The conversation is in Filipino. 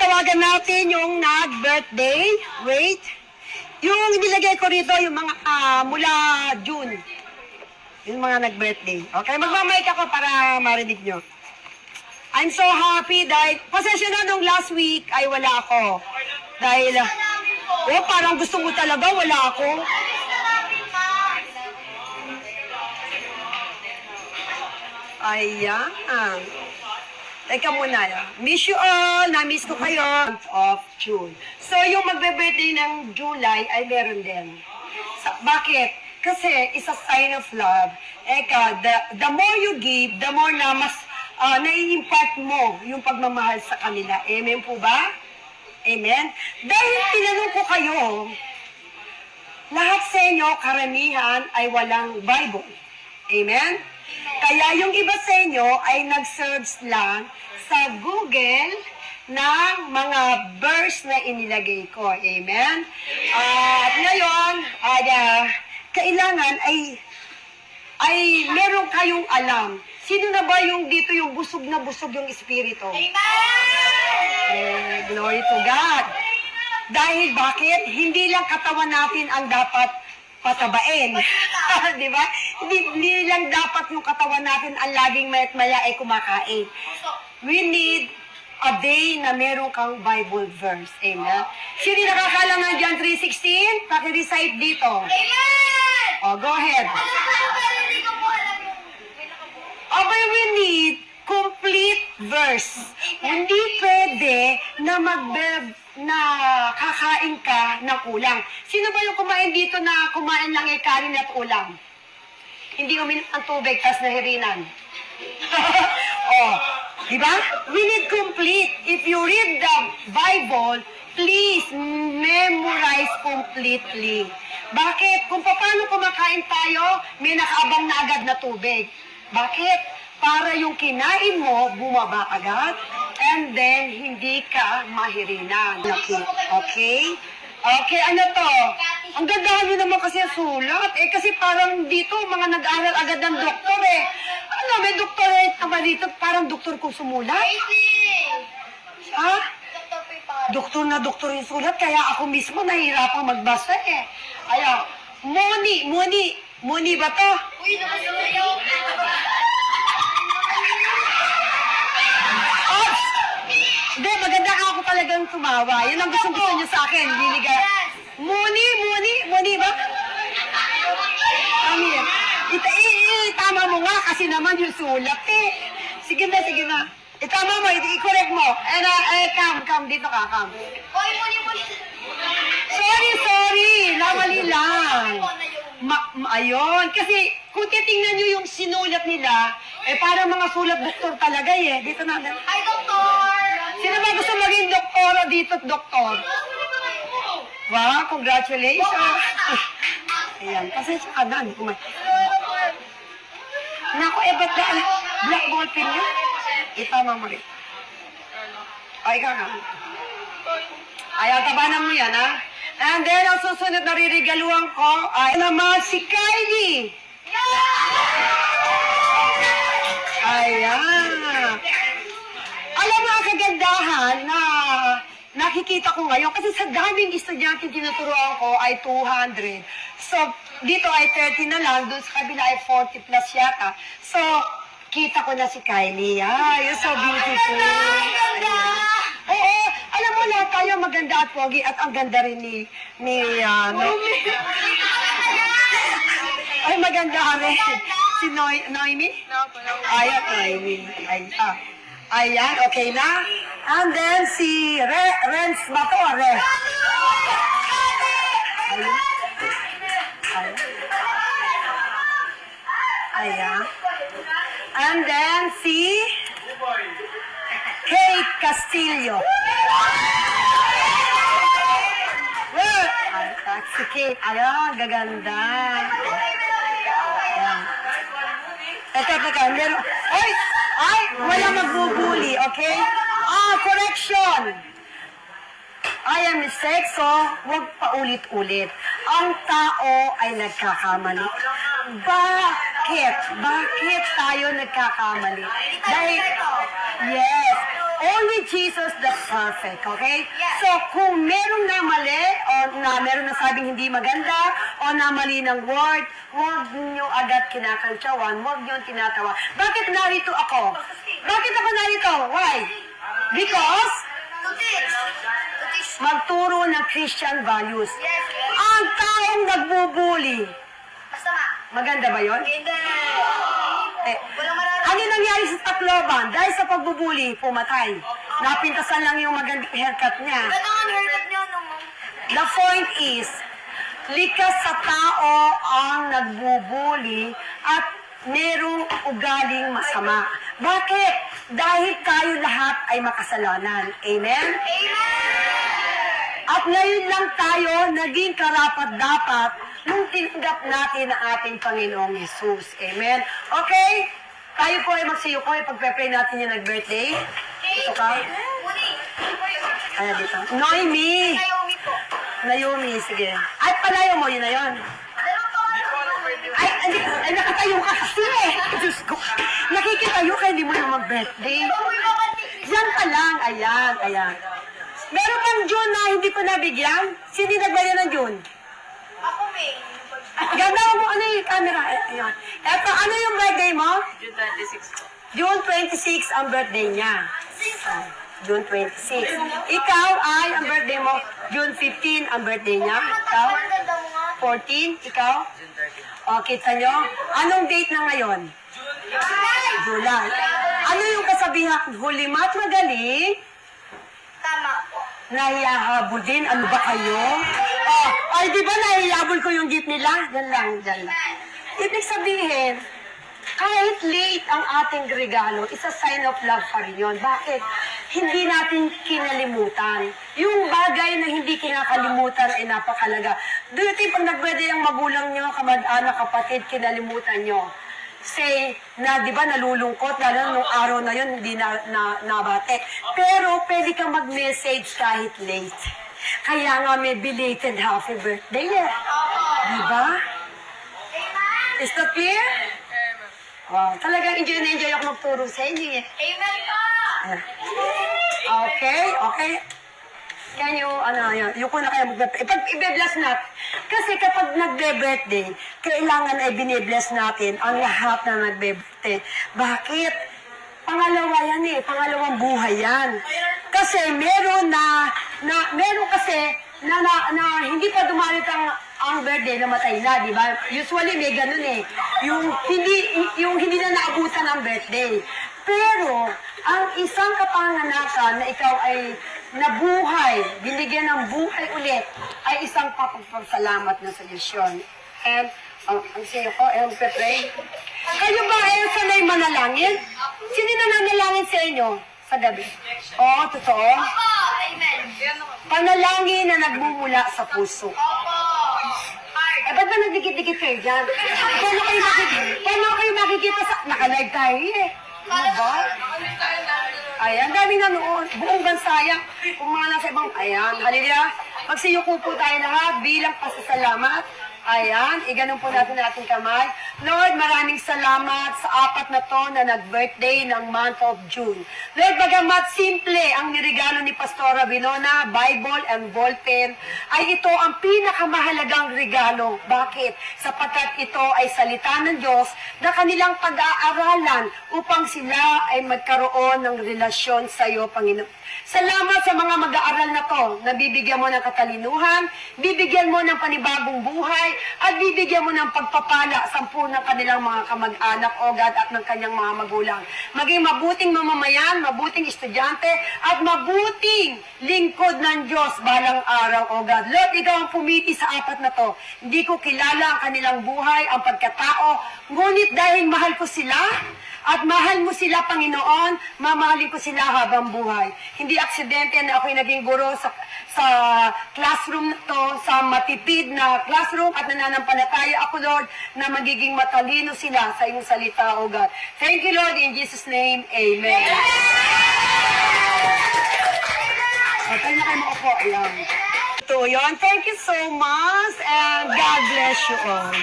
tatawagan natin yung nag-birthday. Wait. Yung nilagay ko rito, yung mga mula June. Yung mga nag-birthday. Okay, magmamic ako para marinig nyo. I'm so happy dahil, pasensya na nung last week ay wala ako. Dahil, parang gusto mo talaga, wala ako. Ayan. Teka muna. Miss you all. Na-miss ko kayo. Month of June. So, yung magbe-birthday ng July ay meron din. Bakit? Kasi it's a sign of love. Eka, the more you give, the more na mas nai-impact mo yung pagmamahal sa kanila. Amen po ba? Amen? Dahil tinanong ko kayo, lahat sa inyo, karamihan ay walang Bible. Amen? Kaya yung iba sa inyo ay nag-search lang sa Google ng mga verse na inilagay ko. Amen? At ngayon, kailangan ay meron kayong alam. Sino na ba yung dito yung busog na busog yung espiritu? Amen! Glory to God. Dahil bakit? Hindi lang katawan natin ang dapat patabain. Di ba? Hindi lang dapat yung katawan natin ang laging mayat maya ay kumakain. We need a day na meron kang Bible verse. Amen? Sino nakakalang ng John 3:16? Paki-recite dito. Amen! Oh, go ahead. Abay, we need complete verse. Hindi pwede na na kakain ka ng ulam. Sino ba yung kumain dito na kumain lang ay kanin at ulam? Hindi uminom ang tubig, tas nahirinan. Oh, di ba? We need complete. If you read the Bible, please memorize completely. Bakit? Kung paano kumakain tayo, may nakaabang na agad na tubig. Bakit? Para yung kinain mo, bumaba agad, and then hindi ka mahirinan. Okay? Okay, ano to? Ang ganda nyo naman kasi sulat. Kasi parang dito, mga nag-aral agad ng doktor Ano, may doktorate naman dito, parang doktor kung sumulat. Ha? Doktor na doktor yung sulat, kaya ako mismo nahihirapang magbasa Ayan, Muni ba to? Uy, nakasuyo. Hindi, maganda ka ako talagang tumawa. Yan ang gusto niyo sa akin. Binigay. Muni ba? Amir. Tama mo nga kasi naman yung sulat Sige na. Itama mo, i-correct mo. Come, dito ka, come. Uy, muli. Sorry. Namali lang. Ayun. Kasi kung titingnan nyo yung sinulat nila, para mga sulat doktor talaga Dito na. Hi, doktor! Sino ba gusto maging doktora dito, doktor? Wow, congratulations. Ayan, pasensya ka na. Naku, ba't ba black ball pin yun? Itama mo rin. Ay, ikaw nga. Ayaw, tabanan mo yan, ha? And then, ang susunod na ririgaluhan ko ay naman si Kylie. Ayan. Alam mo ang kagandahan na nakikita ko ngayon kasi sa daming estudyante tinuturuan ko ay 200. So, dito ay 30 na lang, doon sa kabila ay 40 plus yata. So, kita ko na si Kylie. You're so beautiful. Oo, alam mo lahat tayo maganda at pogi at ang ganda rin ni ay, maganda rin. Si Noemi? Ayan, Noemi. Ayan, okay na. And then si Renz ba to? Ayan. And then si Kate Castillo. Si Kate. Ayan, gaganda. Ayan. Teka, meron. Ay, wala magbubuli, okay? Correction. I am mistake, so huwag paulit-ulit. Ang tao ay nagkakamali. Bakit? Bakit tayo nagkakamali? Dahil, yes, Only Jesus the perfect, okay? Yes. So, kung merong na mali, o na meron na sabing hindi maganda, o na mali ng word, huwag niyo agad kinakantsawan, huwag niyo tinatawa. Bakit narito ako? Bakit ako narito? Why? Because magturo ng Christian values. Yes. Ang taong nagbubuli, Masama. maganda ba yon? Hindi. Eh, Walang mararating. ano nangyari sa Tacloban? Dahil sa pagbubuli, pumatay. Napintasan lang yung magandang haircut niya. Ganda ang haircut niyo nung... The point is, likas sa tao ang nagbubuli at merong ugaling masama. Bakit? Dahil tayo lahat ay makasalanan. Amen? Amen! At ngayon lang tayo naging karapat-dapat nung tinanggap natin ang ating Panginoong Jesus. Amen? Okay? Tayo po ay magsiyuko. Pagpe-pray natin yung nag-birthday. Ito ka? Muni. Kaya dito. Noemi! Naomi po. Naomi, sige. Ay, palayo mo, yun na yun. Ay, nakatayo ka kasi eh. Diyos ko. Nakikitayo ka, hindi mo na mag-birthday. Yan ka lang. Ayan, ayan. Meron bang June na hindi ko nabigyan? Sino nagbaya ng June? Ako, May. Ganda mo, ano yung camera? Ayan. Eto, ano yung birthday mo? June 26 po. June 26 ang birthday niya. June 26. Ikaw ay, ang birthday mo, June 15 ang birthday niya. Ikaw? Ang ganda mo nga. 14? Ikaw? June 30. O, kita nyo? Anong date na ngayon? July. Ano yung kasabihan? Huli mat magaling, Tama po. nahiyahabol din. Ano ba kayo? Oh, ay, di ba nahiyahabol ko yung gift nila? Yan lang, yan lang. Ibig sabihin, kahit late ang ating regalo, it's a sign of love pa rin yun. Bakit? Hindi natin kinalimutan. Yung bagay na hindi kinakalimutan ay napakalaga. Do you think pag nag-birthday ang magulang nyo, kamag-anak, kapatid, kinalimutan nyo? Say na, di ba, nalulungkot, lalo nung araw na yun, hindi nabate. Pero pwede kang mag-message kahit late. Kaya nga may belated happy birthday eh. Di ba? Is that clear? Wow, talagang enjoy na enjoy ako magturo sa inyo eh. Amen po. Okay, okay. Can you, yung ko na kayo mag-birthday. Ibe-bless natin. Kasi kapag nagbe-birthday, kailangan ay bine-bless natin ang lahat na nagbe-birthday. Bakit? Pangalawa yan eh. Pangalawang buhay yan. Kasi meron kasi na hindi pa dumalit ang birthday, namatay na, di ba? Usually may ganun eh. Yung hindi na naabutan ang birthday. Pero, ang isang kapanganakan na ikaw ay nabuhay, binigyan ng buhay ulit, ay isang papagpasalamat na solusyon. And, ang sayo ko, ang pray. Kayo ba ay sanay manalangin? Sino na nanalangin sa inyo sa gabi? Oo, totoo. Opo. Amen. Panalangin na nagmumula sa puso. Opo. Heart. Eh, ba't ba nagdikit-dikit kayo dyan? Paano kayo makikita sa... Naka-live tayo eh. Ano ba? Ayan, dami na noon. Buong bansaya. Kung mga nasa ibang... Ayan, halila. Magsiyuko po tayo lahat bilang pasasalamat. Ayan, iganon po natin ating kamay. Lord, maraming salamat sa apat na to na nag-birthday ng month of June. Lord, bagamat simple ang nirigalo ni Pastora Vinona, Bible and ballpen, ay ito ang pinakamahalagang regalo. Bakit? Sapagkat ito ay salita ng Diyos na kanilang pag-aaralan upang sila ay magkaroon ng relasyon sa iyo, Panginoon. Salamat sa mga mag-aaral na to na bibigyan mo ng katalinuhan, bibigyan mo ng panibagong buhay, at bibigyan mo ng pagpapala sa ng kanilang mga kamag-anak, O God, at ng kanyang mga magulang. Maging mabuting mamamayan, mabuting estudyante, at mabuting lingkod ng Diyos balang araw, O God. Lord, ikaw ang pumiti sa apat na to. Hindi ko kilala ang kanilang buhay, ang pagkatao, ngunit dahil mahal ko sila, at mahal mo sila, Panginoon, mamahalin ko sila habang buhay. Hindi aksidente na ako'y naging guro sa classroom na to, sa matipid na classroom, at nananampalataya ako, Lord, na magiging matalino sila sa iyong salita, O God. Thank you, Lord, in Jesus' name, Amen. Okay na kayo maupo. Ayan. Ito yun. Thank you so much, and God bless you all.